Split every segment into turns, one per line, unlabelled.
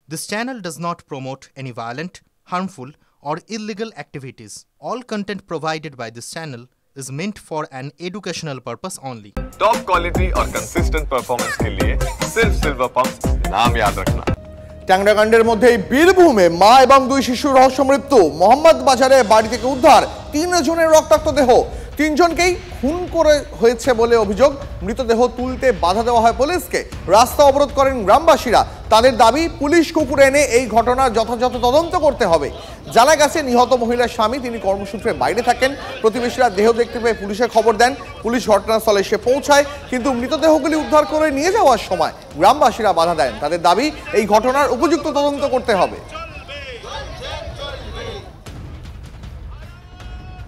This channel does not promote any violent, harmful, or illegal activities. All content provided by this channel is meant for an educational purpose only.
Top quality और consistent performance के लिए सिर्फ silver pump नाम याद रखना।
ট্যাংরাকাণ্ডের মধ্যেই বীরভূমে মা এবং দুই শিশুর রহস্য মৃত্যু। মোহাম্মদ বাজারে বাড়ি থেকে উদ্ধার 3 জনের রক্তাক্ত দেহ। 3 জনকেই খুন করে হয়েছে বলে অভিযোগ। মৃতদেহ তুলতে বাধা দেওয়া হয় পুলিশকে। রাস্তা অবরোধ করেন গ্রামবাসীরা। তাদের দাবি পুলিশ কুকুর এনে এই ঘটনার যথাযথ তদন্ত করতে হবে। জানা গেছে নিহত মহিলার স্বামী তিনি কর্মসূত্রে বাইরে থাকেন। প্রতিবেশীরা দেহ দেখতে পেয়ে পুলিশে খবর দেন। পুলিশ ঘটনাস্থলে এসে পৌঁছায়, কিন্তু মৃতদেহগুলি উদ্ধার করে নিয়ে যাওয়ার সময় গ্রামবাসীরা বাধা দেন। তাদের দাবি এই ঘটনার উপযুক্ত তদন্ত করতে হবে।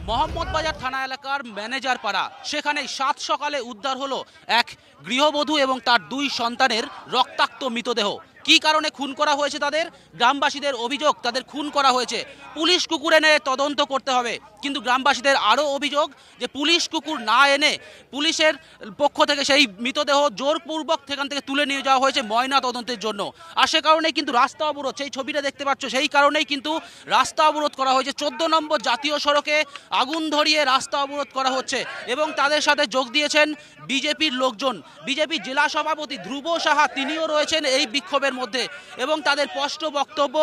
মোহাম্মদ বাজার থানা এলাকার ম্যানেজার পাড়া, সেখানে 7 সকালে উদ্ধার হলো এক গৃহবধূ এবং তার 2 সন্তানের রক্তাক্ত মৃতদেহ। কি কারণে খুন করা হয়েছে তাদের? গ্রামবাসীদের অভিযোগ তাদের খুন করা হয়েছে। পুলিশ কুকুর এনে তদন্ত করতে হবে, কিন্তু গ্রামবাসীদের আরও অভিযোগ যে পুলিশ কুকুর না এনে পুলিশের পক্ষ থেকে সেই মৃতদেহ জোরপূর্বক সেখান থেকে তুলে নিয়ে যাওয়া হয়েছে ময়না তদন্তের জন্য। আর সে কারণেই কিন্তু রাস্তা অবরোধ, সেই ছবিটা দেখতে পাচ্ছ, সেই কারণেই কিন্তু রাস্তা অবরোধ করা হয়েছে। 14 নম্বর জাতীয় সড়কে আগুন ধরিয়ে রাস্তা অবরোধ করা হচ্ছে এবং তাদের সাথে যোগ দিয়েছেন বিজেপির লোকজন। বিজেপির জেলা সভাপতি ধ্রুব সাহা তিনিও রয়েছেন এই বিক্ষোভের মধ্যে এবং তাদের স্পষ্ট বক্তব্য,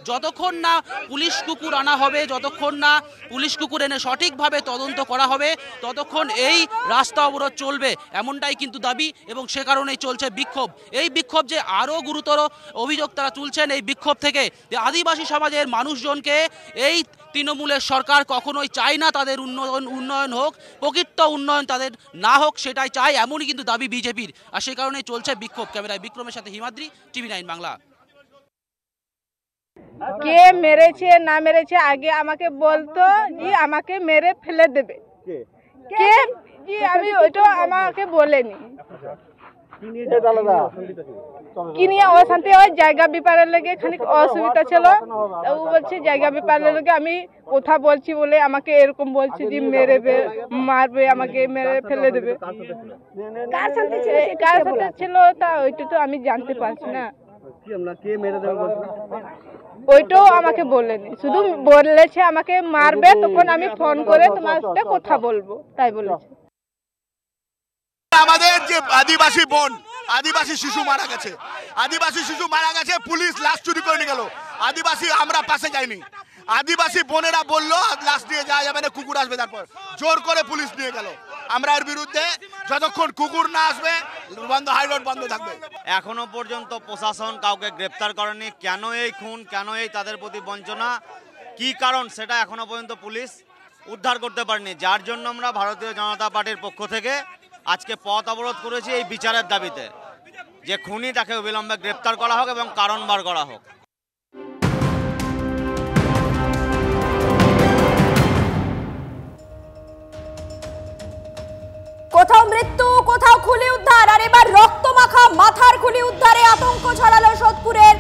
যতক্ষণ না পুলিশ কুকুর আনা হবে, যতক্ষণ না পুলিশ কুকুর এনে সঠিকভাবে তদন্ত করা হবে, ততক্ষণ এই রাস্তা অবরোধ চলবে, এমনটাই কিন্তু দাবি এবং সে কারণেই চলছে বিক্ষোভ। এই বিক্ষোভ যে আরও গুরুতর অভিযোগ তারা তুলছেন এই বিক্ষোভ থেকে, যে আদিবাসী সমাজের মানুষজনকে এই তৃণমূলের সরকার কখনোই চায় না তাদের উন্নয়ন হোক, প্রকৃত উন্নয়ন তাদের না হোক, সেটাই চায়, এমনই কিন্তু দাবি বিজেপির। আর সে কারণেই চলছে বিক্ষোভ। ক্যামেরায় বিক্রমের সাথে হিমাদ্রি, TV9 বাংলা।
কে মেরেছে না মেরেছে আগে আমাকে বলতো, জি আমাকে মেরে ফেলে দেবে। কে জি আমি ওইটা আমাকে বলেনি। কি নিয়ে অশান্তি হয়? জায়গা ব্যাপারের লেগে খানিক অসুবিধা ছিল। ও বলছে জায়গা ব্যাপারের লেগে আমি কথা বলছি বলে আমাকে এরকম বলছে যে মেরে মারবে, আমাকে মেরে ফেলে দেবে। কার সাথে ছিল তা ওইটা তো আমি জানতে পারছি না। ওইটাও আমাকে বলেনি, শুধু বলেছে আমাকে মারবে, তখন আমি ফোন করে তোমার সাথে কথা বলবো তাই বলেছে।
আমাদের যে আদিবাসী বোন, আদিবাসী শিশু মারা গেছে, আদিবাসী শিশু মারা গেছে, পুলিশ লাশ চুরি করে নিয়ে গেল। আদিবাসী আমরা পাশে যাইনি, আদিবাসী বোনেরা বললো লাশ নিয়ে যাওয়া যাবে না, কুকুর আসবে, তারপর জোর করে পুলিশ নিয়ে গেল। আমরা এর বিরুদ্ধে, যতক্ষণ কুকুর না আসবে বন্ধ, হাইরোড বন্ধ থাকবে।
এখনো পর্যন্ত প্রশাসন কাউকে গ্রেপ্তার করেনি। কেন এই খুন, কেন এই তাদের প্রতি বঞ্চনা, কি কারণ সেটা এখনো পর্যন্ত পুলিশ উদ্ধার করতে পারেনি। যার জন্য আমরা ভারতীয় জনতা পার্টির পক্ষ থেকে আজকে পথ অবরোধ করেছি এই বিচারের দাবিতে, যে খুনি তাকে অবিলম্বে গ্রেপ্তার করা হোক এবং কারণ বার করা হোক।
কোথাও মৃত্যু, কোথাও খুলি উদ্ধার, আর এবার রক্তমাখা মাথার খুলি উদ্ধারে আতঙ্ক ছড়ালো সোদপুরের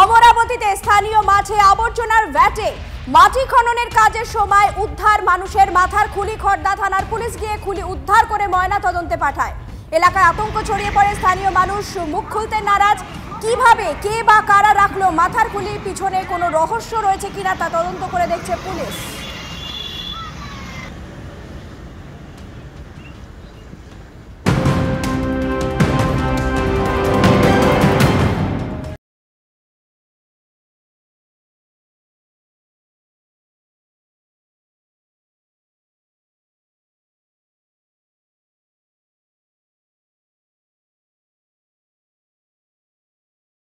অমরাবতীতে। স্থানীয় মাঝে আবর্জনার ভ্যাটে মাটি খননের কাজের সময় উদ্ধার মানুষের মাথার খুলি। খড়দা থানার পুলিশ গিয়ে খুলি উদ্ধার করে ময়না তদন্তে পাঠায়। এলাকায় আতঙ্ক ছড়িয়ে পড়ে, স্থানীয় মানুষ মুখ খুলতে নারাজ। কিভাবে, কে বা কারা রাখলো মাথার খুলি, পিছনে কোনো রহস্য রয়েছে কিনা তা তদন্ত করে দেখছে পুলিশ।